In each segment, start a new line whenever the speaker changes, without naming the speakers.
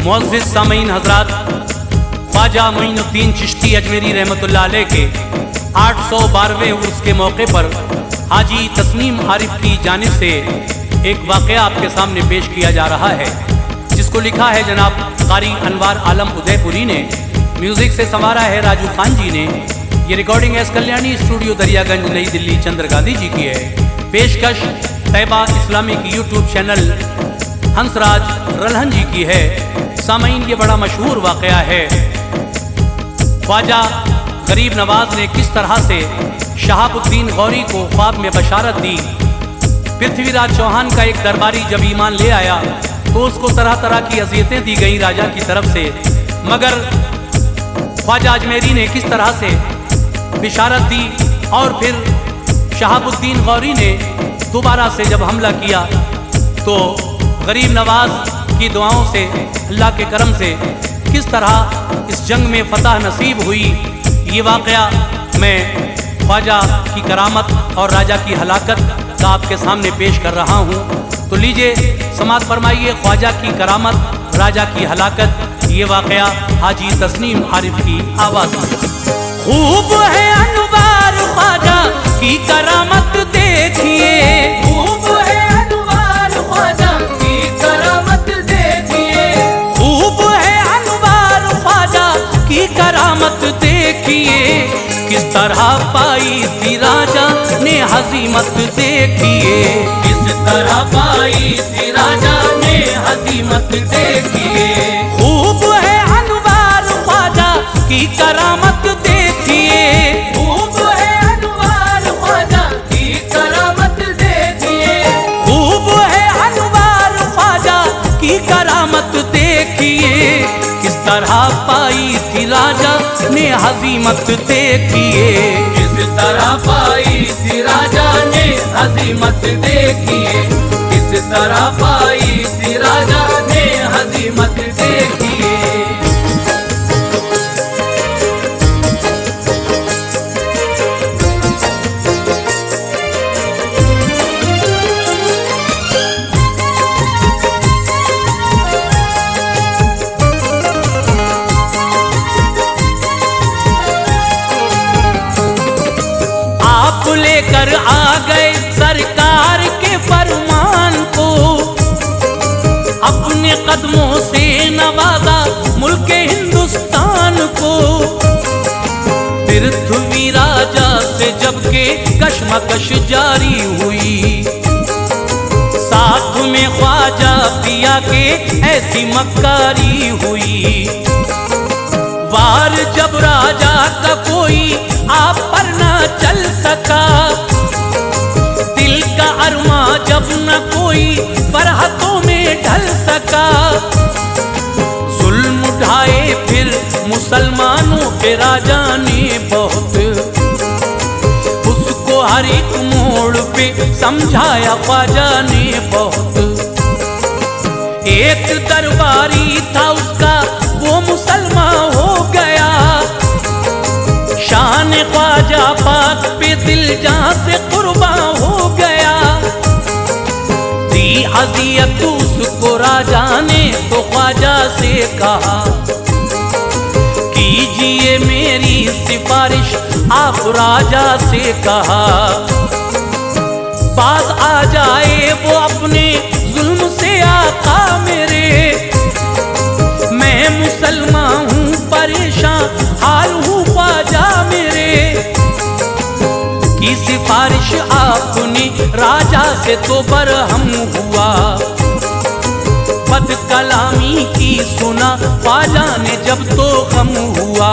मुअज़्ज़िज़ सामीन हज़रात, ख्वाजा मोइनुद्दीन चिश्ती अजमेरी रहमतुल्लाह अलैह के 812वें उर्स के मौके पर हाजी तस्नीम आरिफ की जानिब से एक वाक़या आपके सामने पेश किया जा रहा है, जिसको लिखा है जनाब क़ारी अनवार आलम उदयपुरी ने, म्यूज़िक से संवारा है राजू खान जी ने। ये recording S Kalyani studio Daryaganj Nai Delhi Chandra Gandhi ji की है। पेशकश Taiyaba Islamic YouTube channel Hansraj Ralhan ji की है। सामीन, ये बड़ा मशहूर वाक़या है। ख्वाजा गरीब नवाज ने किस तरह से शहाबुद्दीन गौरी को ख्वाब में बशारत दी। पृथ्वीराज चौहान का एक दरबारी जब ईमान ले आया तो उसको तरह तरह की अज़ियतें दी गई राजा की तरफ से, मगर ख्वाजा अजमेरी ने किस तरह से बिशारत दी और फिर शहाबुद्दीन गौरी ने दोबारा से जब हमला किया तो गरीब नवाज की दुआओं से, अल्लाह के करम से किस तरह इस जंग में फतह नसीब हुई। ये वाक़या मैं ख्वाजा की करामत और राजा की हलाकत का आपके सामने पेश कर रहा हूँ। तो लीजिए समाअत फरमाइए ख्वाजा की करामत, राजा की हलाकत, ये वाक़या हाजी तस्नीम आरिफ की आवाज़ में। खूब है अनवार ख्वाजा की करामत देखिए,
खूब है अनवार ख्वाजा की करामत देखिए,
खूब है अनवार ख्वाजा की करामत देखिए, किस तरह पाई थी राजा ने हज़ीमत देखिए,
किस तरह पाई थी राजा ने हज़ीमत देखिए।
खूब है अनवार ख्वाजा की करामत देखिए,
खूब है अनवार ख्वाजा की करामत देखिए,
खूब है अनवार ख्वाजा की करामत देखिए, किस तरह पाई थी राजा ने हज़ीमत देखिए,
किस तरह पाई थी राजा ने हज़ीमत देखिए, किस तरह पाई थी राजा ने हज़ीमत देखिए।
लेकर आ गए सरकार के फरमान को, अपने कदमों से नवाजा मुल्क हिंदुस्तान को। पृथ्वी राजा से जबकि कशमकश जारी हुई, साथ में ख्वाजा पिया के ऐसी मक्कारी हुई। वार जब राजा का कोई आप पर न चल सका, दिल का अरमा जब न कोई फरहतों में ढल सका, जुल्म उठाए फिर मुसलमानों पे राजा ने बहुत, उसको हर एक मोड़ पे समझाया ख्वाजा ने बहुत। एक दरबारी था उसका वो मुसलमान हो गया, शान ख्वाजा पाक पे दिल जान से कुर्बान हो गया। दी अज़ियत उसको राजा ने तो ख्वाजा से कहा, कीजिए मेरी सिफारिश आप राजा से कहा, बाज आ जाए वो अपने जुल्म से आका मेरे। मैं मुसलमान हूँ परेशान हाल हूँ ख्वाजा मेरे, की सिफारिश आपने राजा से तो बरहम हुआ। बद कलामी की सुना ख्वाजा ने जब तो गम हुआ,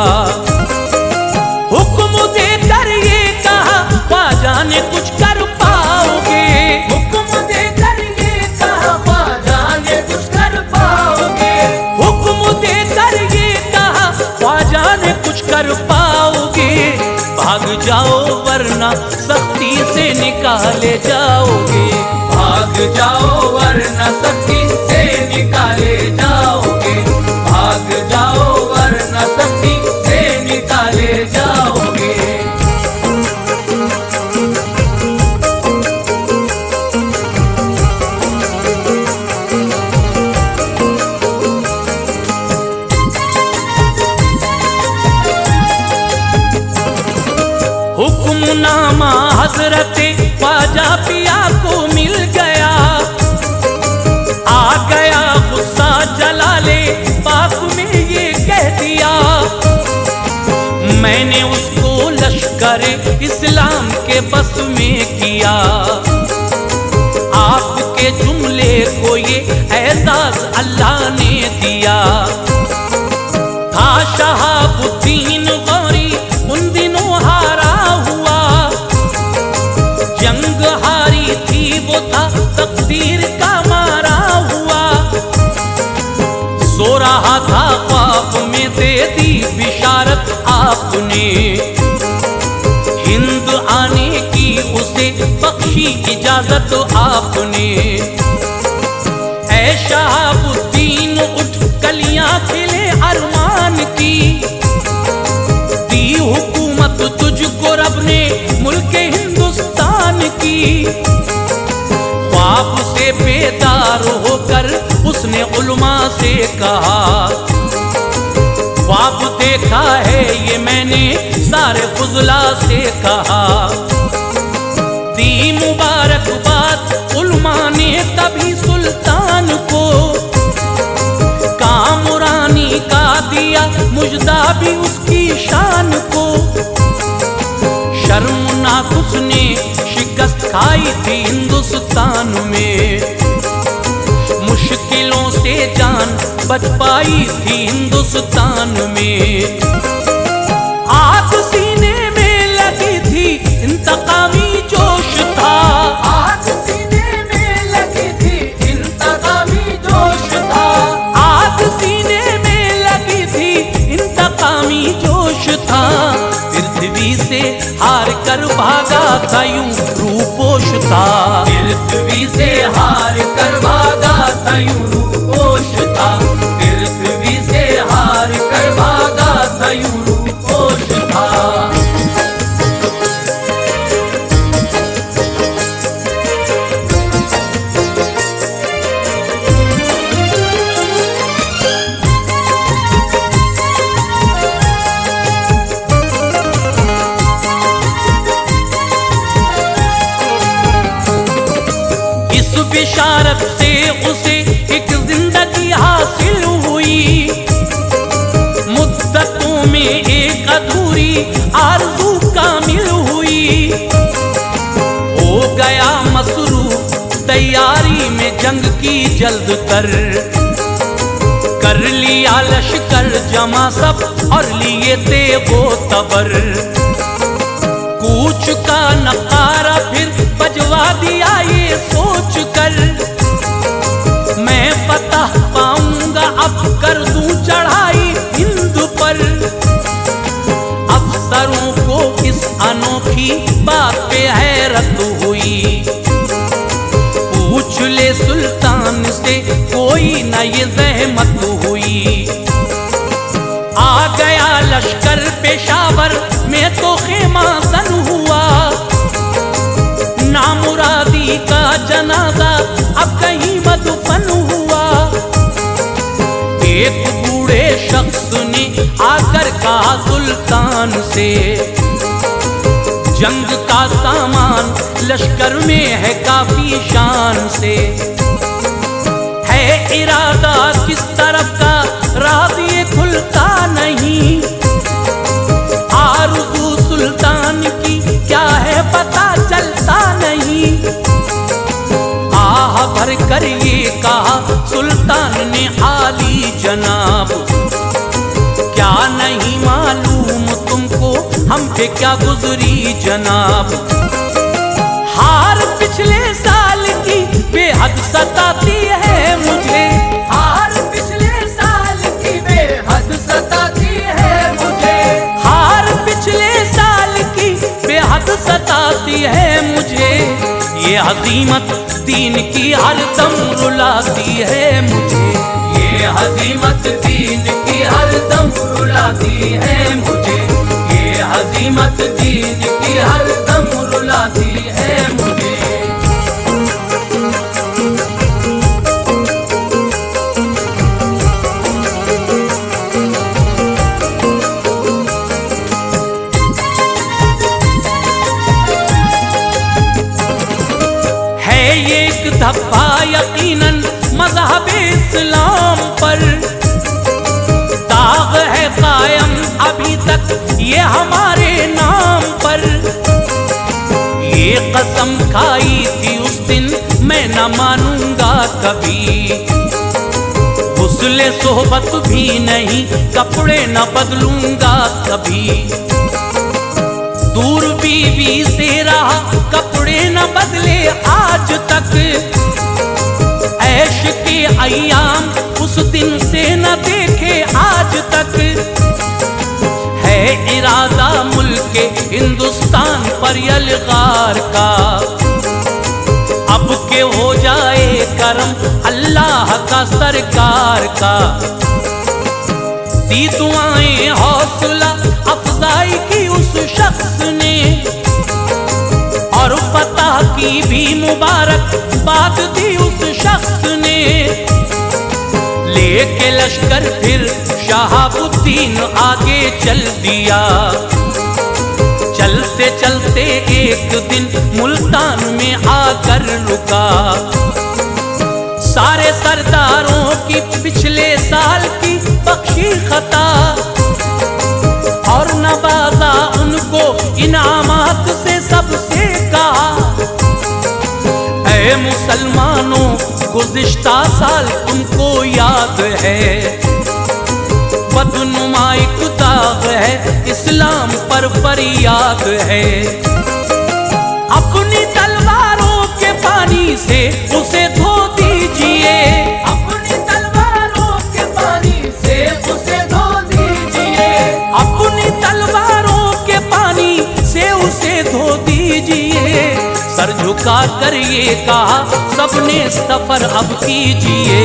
हुक्म देकर ये कहा ख्वाजा ने कुछ कर पाओगे,
हुक्म देकर ये कहा ख्वाजा ने कुछ कर पाओगे,
हुक्म देकर ये कहा ख्वाजा ने कुछ कर पाओगे। भाग जाओ वरना सख्ती से निकाले जाओगे,
भाग जाओ वरना सख्ती से निकाले जाओगे, भाग जाओ वरना सख्ती से निकाले जाओगे।
हजरते ख्वाजा पिया को मिल गया, आ गया गुस्सा जलाले पाक में ये कह दिया, मैंने उसको लश्कर इस्लाम के बस में किया, आपके जुमले को ये एजाज अल्लाह ने दिया। था शहाबुद्दीन गौरी उन दिनों हारा हुआ, जंग हारी थी वो था तकदीर का मारा हुआ, सो रहा था ख्वाब में दे दी बिशारत आपने, हिंद आने की उसे बख्शी इजाजत आपने। ऐ शहाबुद्दीन उठ कलियां खिले अरमान की, दी हुकूमत तुझको रब ने मुल्के हिंदुस्तान की। ख्वाब से बेदार होकर उसने उलमा से कहा, ख्वाब देखा है ये मैंने सारे फुजला से कहा, दी मुबारकबाद उलमा ने तभी सुल्तान को, कामरानी का दिया मुजदा भी उसकी शान को। शर्मनाक उसने शिकस्त खाई थी हिंदुस्तान में, मुश्किलों से जान बच पाई थी हिंदुस्तान में। आग सीने में लगी थी इंतकामी जोश था,
आग सीने में लगी थी इंतकामी जोश था,
आग सीने में लगी थी इंतकामी जोश था। पृथ्वी से हार कर भागा था यूं रूपोश था,
पृथ्वी से हार कर भागा था यूं रूपोश था, पृथ्वी से हार कर भागा था यूं रूपोश था।
इस बिशारत से उसे एक जिंदगी हासिल हुई, मुद्दतों में एक अधूरी आरज़ू कामिल हुई। हो गया मसरूफ तैयारी में जंग की जल्द कर लिया लश्कर जमा सब और लिए थे वो तबर। कूच का नकारा फिर बजवा दिया ये सोच कर, मैं फतह पाऊंगा अब कर दूं चढ़ाई हिंद पर। अफसरों को इस अनोखी बात पे हैरत हुई, पूछ ले सुल्तान से कोई न ये जहमत हुई। आ गया लश्कर पेशावर में तो खेमा सन हुआ, नामुरादी का जनाजा अब कहीं मदफन हुआ। एक बूढ़े शख्स ने आकर कहा सुल्तान से, जंग का सामान लश्कर में है काफी शान से, है इरादा किस तरफ का राज ये खुलता नहीं। आरज़ू सुल्तान की क्या है पता चलता नहीं। आह भर कर ये कहा सुल्तान ने आली जनाब, क्या नहीं मालूम तुमको हम पे क्या गुजरी जनाब। हार पिछले साल की बेहद सताती है मुझे,
हार पिछले साल की बेहद सताती है मुझे,
हार पिछले साल की बेहद सताती है मुझे। ये हज़ीमत दीन की हरदम रुलाती है मुझे,
ये हज़ीमत दीन की हरदम रुलाती है मुझे, ये हज़ीमत दीन की हरदम रुलाती है मुझे।
धब्बा यकीनन मज़हब इस्लाम पर, दाग है कायम अभी तक ये हमारे नाम पर। ये कसम खाई थी उस दिन मैं न मानूंगा कभी, हुस्न सोहबत भी नहीं कपड़े न बदलूंगा कभी। दूर बीवी से रहा कपड़े न बदले आज तक, ऐश के अय्याम उस दिन से न देखे आज तक। है इरादा मुल्क हिंदुस्तान पर यलगार का, अब के हो जाए करम अल्लाह का सरकार का। दी दुआएं हौसला अफजाई की उस शख्स ने, और फतह की भी मुबारक बात दी उस शख्स ने। लेके लश्कर फिर शहाबुद्दीन आगे चल दिया, चलते चलते एक दिन मुल्तान में आकर रुका। सारे सरदारों की पिछले साल की बख्शी खता, और नवाजा उनको इनामात से सबसे कहा। ऐ मुसलमानों गुज़िश्ता साल तुमको याद है, बदनुमा एक दाग है इस्लाम पर फरियाद है। अपनी तलवारों के पानी से उसे धो दीजिए,
अपनी तलवारों के पानी से उसे धो दीजिए,
अपनी तलवारों के पानी से उसे धो दीजिए। सर झुका कर ये कहा सबने सफर अब कीजिए,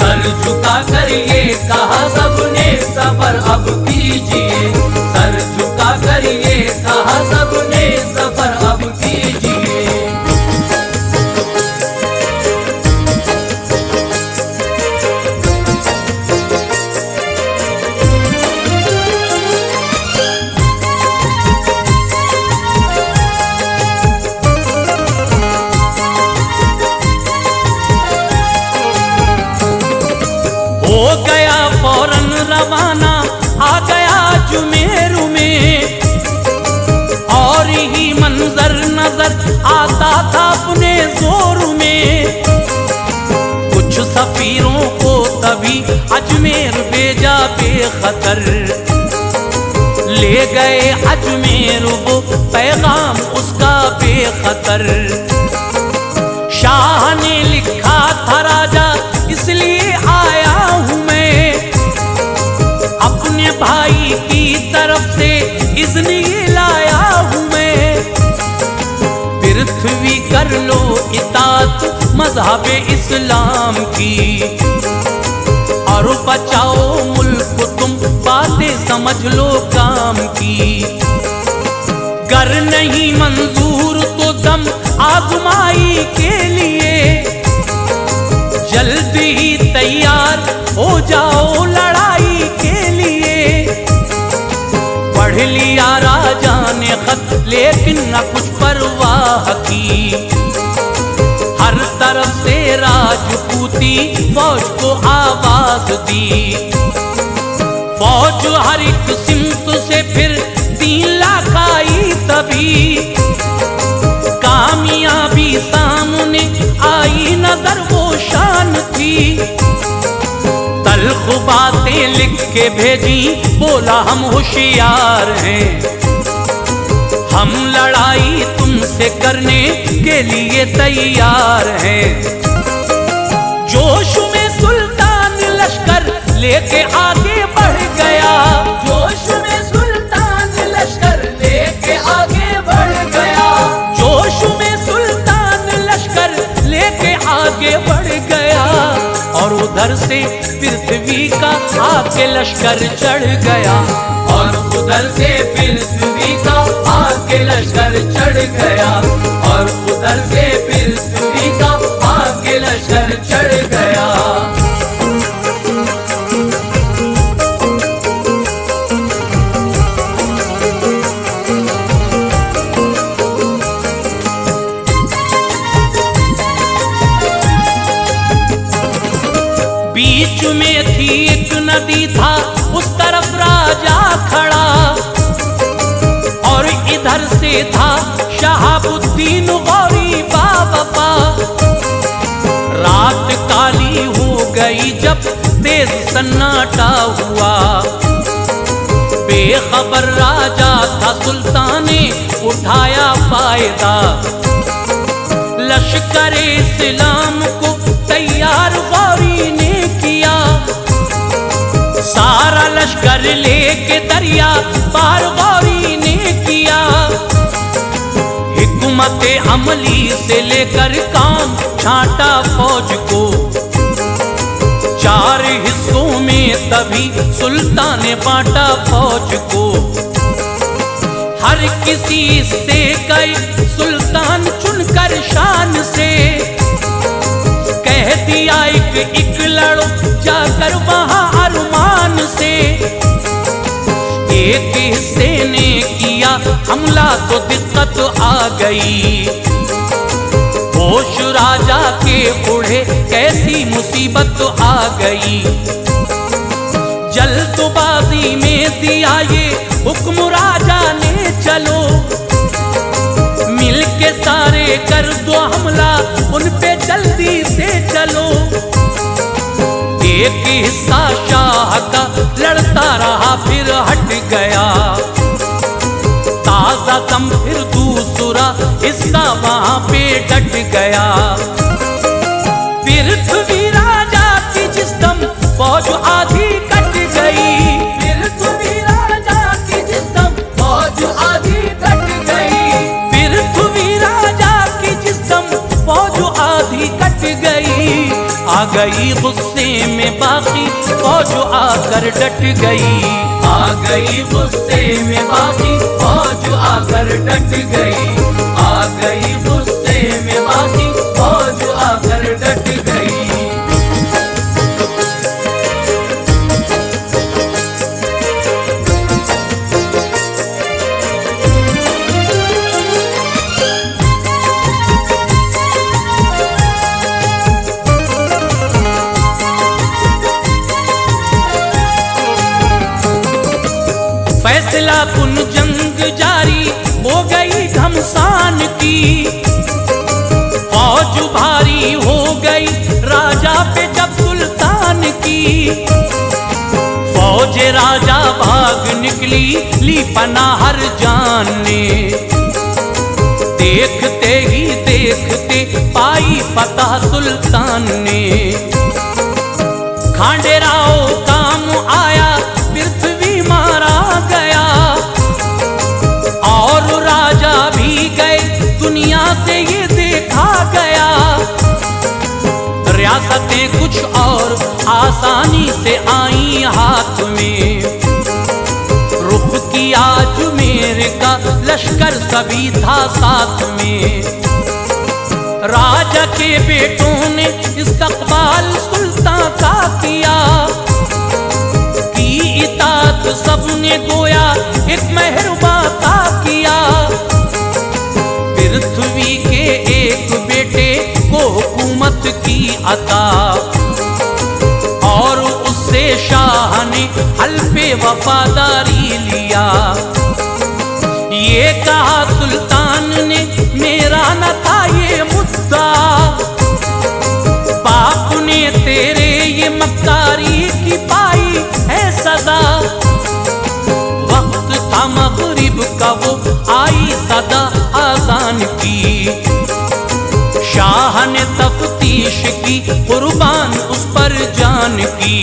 सर झुका कर ये कहा सबने सफर अब कीजिए, सर झुका कर ये कहा सबने सफर अब कीजिए।
हो गया फौरन रवाना आ गया जुमेर में, और ही मंजर नजर आता था अपने जोर में। कुछ सफीरों को तभी अजमेर भेजा बेखतर, ले गए अजमेर वो पैगाम उसका बेखतर। शाह ने लिखा था राजा इसलिए आया हूँ मैं, अपने भाई की तरफ से इज़्न ये लाया हूँ मैं। पृथ्वी कर लो इताअत मज़हब इस्लाम की, और बचाओ मुल्क तुम बातें समझ लो काम की। गर नहीं मंजूर तो दम आजमाई के लिए, जल्द ही तैयार हो जाओ लड़ाई के लिए। पढ़ लिया राजा ने खत लेकिन न कुछ परवाह की, हर तरफ से राजपूती फौज को आवाज दी। फौज हर एक सिमत से फिर 3 लाख आई तभी, कामयाबी सामने आई नजर वो शान थी। तल्ख बातें लिख के भेजी बोला हम होशियार हैं, हम लड़ाई तुमसे करने के लिए तैयार हैं। जोश में सुल्तान लश्कर लेके आगे बढ़ गया,
जोश में सुल्तान लश्कर लेके आगे बढ़ गया,
जोश में सुल्तान लश्कर लेके आगे बढ़ गया। और उधर से पृथ्वी का आके लश्कर चढ़ गया,
और उधर से पृथ्वी का आके लश्कर चढ़ गया, और उधर से पृथ्वी का आके लश्कर चढ़ गया।
में थी एक नदी, था उस तरफ राजा खड़ा, और इधर से था शहाबुद्दीन गौरी बावफा। रात काली हो गई जब तेज सन्नाटा हुआ, बेखबर राजा था सुल्तान ने उठाया फायदा। लश्कर-ए इस्लाम को तैयार गौरी ने किया, सारा लश्कर लेके दरिया पार गौरी ने किया। हिकमत अमली से लेकर काम छांटा फौज को, 4 हिस्सों में तभी सुल्तान ने बांटा फौज को। हर किसी से गए सुल्तान चुनकर शान से, कह दिया एक लड़ो जाकर वहां अरमान से। एक हिस्से ने किया हमला तो दिक्कत आ गई, होश राजा के उड़े कैसी मुसीबत आ गई। जल्दबाजी में दिया ये हुक्म राजा ने, चलो मिलके सारे कर दो हमला उन पे जल्दी से चलो। एक हिस्सा शाह का लड़ता रहा फिर हट गया, ताजा दम फिर दूसरा हिस्सा वहां पे डट गया। पृथ्वी राजा की जिस दम फौज आधी कट गई,
पृथ्वी राजा की जिस दम फौज आधी कट गई,
पृथ्वी राजा की जिस दम फौज आधी कट गई। आ गई गुस्से में बाकी फौज आकर डट गई,
आ गई गुस्से में बाकी फौज आकर डट गई, आ गई गुस्से में बाकी फौज आकर डट गई।
फैसला कुन जंग जारी हो गई घमसान की, फौज भारी हो गई राजा पे जब सुल्तान की। फौज राजा भाग निकली ली पनाह हर जान ने, देखते ही देखते पाई फतह सुल्तान ने। खांडेराव काम आया पृथ्वी मारा गया, और राजा भी गए दुनिया से ये देखा गया। रियासतें कुछ और आसानी से आई हाथ में, रुख किया अजमेर का लश्कर सभी था साथ में। राजा के बेटों ने इस्तकबाल सुल्तान का किया, इतात सबने गोया एक मेहरबा का किया। पृथ्वी के एक बेटे को हुकूमत की अता, और उससे शाह ने हल्फे वफादारी लिया। ये कहा सुल्तान ने मेरा न था ये मुद्दा, बाप ने तेरे ये मक्कारी की पाई है सदा। वक्त था मगरिब का वो आई सदा आजान की, शाह ने तफ्तीश की कुर्बान उस पर जान की।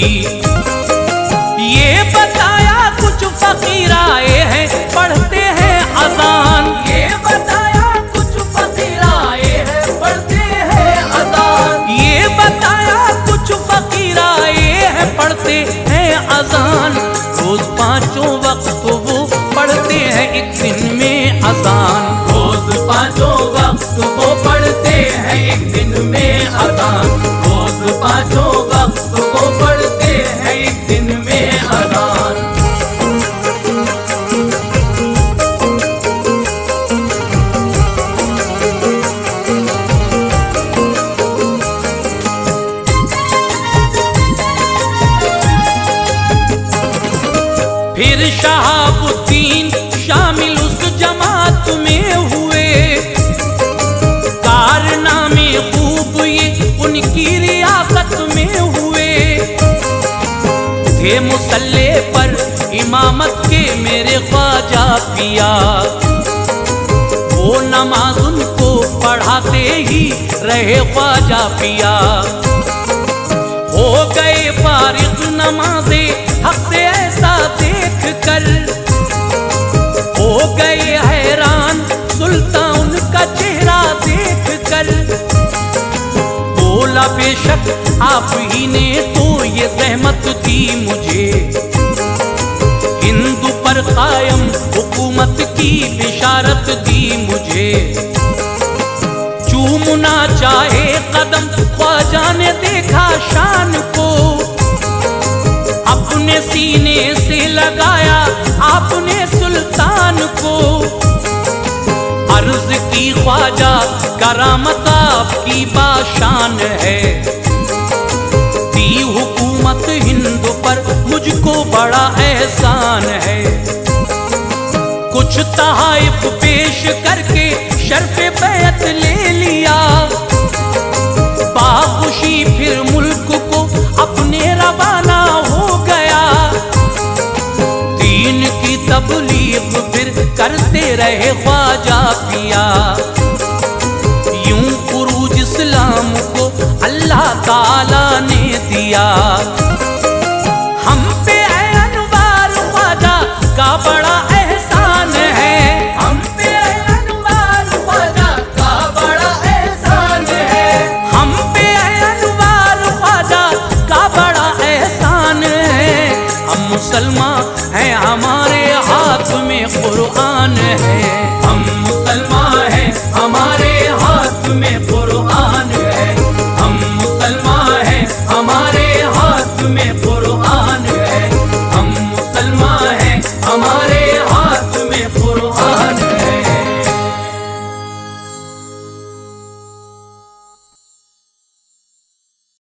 ये बताया कुछ फकीर आए हैं पढ़ते हैं अजान,
ये बताया कुछ फकीर आए हैं पढ़ते हैं अजान,
ये बताया कुछ फकीर आए हैं पढ़ते हैं अजान। रोज 5 वक्त वो पढ़ते हैं एक दिन में अजान,
रोज 5 वक्त वो पढ़ते हैं एक दिन में अजान, रोज 5 वक्त वो पढ़ते हैं एक दिन में अजान।
शहाबुद्दीन शामिल उस जमात में हुए। कारनामे खूब ये उनकी रियासत में हुए। थे मुसल्ले पर इमामत के मेरे ख्वाजा पिया, वो नमाज उनको पढ़ाते ही रहे ख्वाजा पिया। हो गए फारिग नमाज़े हक से ऐसा देख कर, हो गए हैरान सुल्तान का चेहरा देख कर। बोला बेशक आप ही ने तो ये ज़हमत दी मुझे, हिंदू पर कायम हुकूमत की बिशारत दी मुझे। चूमना चाहे कदम ख्वाजा ने देखा शान को, अपने सीने से लगाया आपने सुल्तान को। अर्ज की ख्वाजा करामत आपकी बाशान है, दी हुकूमत हिंद पर मुझको बड़ा एहसान है। कुछ तहाइफ पेश करके शर्फ़े बैत ले लिया, बाखुशी फिर मुल्क को अपने रवाना हो गया। दीन की तबलीग फिर करते रहे ख्वाजा पिया, यूं उरूज इस्लाम को अल्लाह ताला